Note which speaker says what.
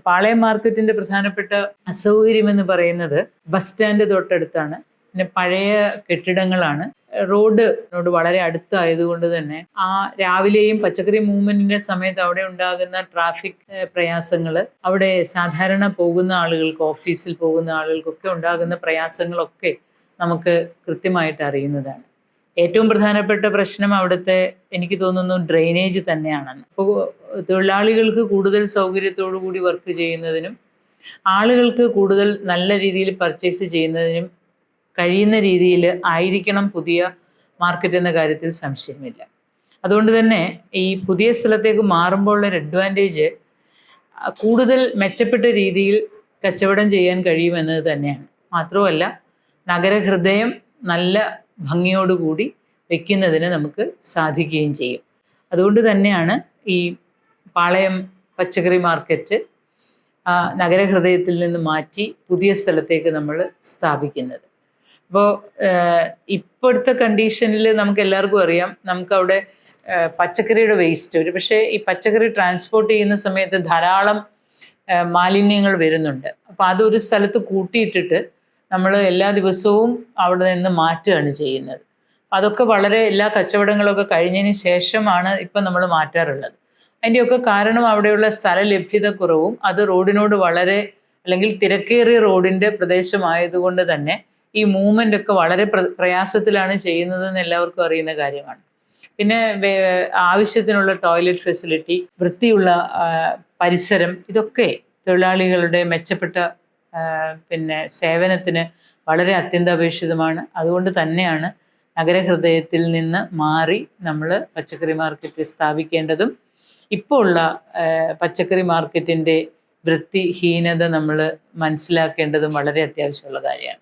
Speaker 1: പാളയം മാർക്കറ്റിന്റെ പ്രധാനപ്പെട്ട അസൗകര്യം എന്ന് പറയുന്നത് ബസ് സ്റ്റാൻഡ് തൊട്ടടുത്താണ്. പിന്നെ പഴയ കെട്ടിടങ്ങളാണ്. റോഡിനോട് വളരെ അടുത്തായതുകൊണ്ട് തന്നെ ആ രാവിലെയും പച്ചക്കറി മൂവ്മെന്റിന്റെ സമയത്ത് അവിടെ ഉണ്ടാകുന്ന ട്രാഫിക് പ്രയാസങ്ങൾ, അവിടെ സാധാരണ പോകുന്ന ആളുകൾക്ക്, ഓഫീസിൽ പോകുന്ന ആളുകൾക്കൊക്കെ ഉണ്ടാകുന്ന പ്രയാസങ്ങളൊക്കെ നമുക്ക് കൃത്യമായിട്ട് അറിയുന്നതാണ്. ഏറ്റവും പ്രധാനപ്പെട്ട പ്രശ്നം അവിടുത്തെ, എനിക്ക് തോന്നുന്നു, ഡ്രെയിനേജ് തന്നെയാണെന്ന്. അപ്പോൾ തൊഴിലാളികൾക്ക് കൂടുതൽ സൗകര്യത്തോടു കൂടി വർക്ക് ചെയ്യുന്നതിനും ആളുകൾക്ക് കൂടുതൽ നല്ല രീതിയിൽ പർച്ചേസ് ചെയ്യുന്നതിനും കഴിയുന്ന രീതിയിൽ ആയിരിക്കണം പുതിയ മാർക്കറ്റ് എന്ന കാര്യത്തിൽ സംശയമില്ല. അതുകൊണ്ട് തന്നെ ഈ പുതിയ സ്ഥലത്തേക്ക് മാറുമ്പോൾ ഉള്ളൊരു അഡ്വാൻറ്റേജ് കൂടുതൽ മെച്ചപ്പെട്ട രീതിയിൽ കച്ചവടം ചെയ്യാൻ കഴിയുമെന്നത് തന്നെയാണ്. മാത്രമല്ല നഗരഹൃദയം നല്ല ഭംഗിയോടുകൂടി വയ്ക്കുന്നതിന് നമുക്ക് സാധിക്കുകയും ചെയ്യും. അതുകൊണ്ട് തന്നെയാണ് ഈ പാളയം പച്ചക്കറി മാർക്കറ്റ് നഗരഹൃദയത്തിൽ നിന്ന് മാറ്റി പുതിയ സ്ഥലത്തേക്ക് നമ്മൾ സ്ഥാപിക്കുന്നത്. അപ്പോൾ ഇപ്പോഴത്തെ കണ്ടീഷനിൽ നമുക്ക് എല്ലാവർക്കും അറിയാം, നമുക്കവിടെ പച്ചക്കറിയുടെ വേസ്റ്റ്, ഒരു പക്ഷേ ഈ പച്ചക്കറി ട്രാൻസ്പോർട്ട് ചെയ്യുന്ന സമയത്ത് ധാരാളം മാലിന്യങ്ങൾ വരുന്നുണ്ട്. അപ്പോൾ അതൊരു സ്ഥലത്ത് കൂട്ടിയിട്ടിട്ട് നമ്മൾ എല്ലാ ദിവസവും അവിടെ നിന്ന് മാറ്റുകയാണ് ചെയ്യുന്നത്. അതൊക്കെ വളരെ എല്ലാ കച്ചവടങ്ങളൊക്കെ കഴിഞ്ഞതിന് ശേഷമാണ് ഇപ്പം നമ്മൾ മാറ്റാറുള്ളത്. അതിൻ്റെയൊക്കെ കാരണം അവിടെയുള്ള സ്ഥല ലഭ്യത കുറവും, അത് റോഡിനോട് വളരെ, അല്ലെങ്കിൽ തിരക്കേറിയ റോഡിൻ്റെ പ്രദേശമായതുകൊണ്ട് തന്നെ ഈ മൂവ്മെൻ്റ് ഒക്കെ വളരെ പ്രയാസത്തിലാണ് ചെയ്യുന്നതെന്ന് എല്ലാവർക്കും അറിയുന്ന കാര്യമാണ്. പിന്നെ ആവശ്യത്തിനുള്ള ടോയ്ലറ്റ് ഫെസിലിറ്റി, വൃത്തിയുള്ള പരിസരം, ഇതൊക്കെ തൊഴിലാളികളുടെ മെച്ചപ്പെട്ട പിന്നെ സേവനത്തിന് വളരെ അത്യന്താപേക്ഷിതമാണ്. അതുകൊണ്ട് തന്നെയാണ് നഗരഹൃദയത്തിൽ നിന്ന് മാറി നമ്മൾ പച്ചക്കറി മാർക്കറ്റ് സ്ഥാപിക്കേണ്ടതും ഇപ്പോൾ ഉള്ള പച്ചക്കറി മാർക്കറ്റിൻ്റെ വൃത്തിഹീനത നമ്മൾ മനസ്സിലാക്കേണ്ടതും വളരെ അത്യാവശ്യമുള്ള കാര്യമാണ്.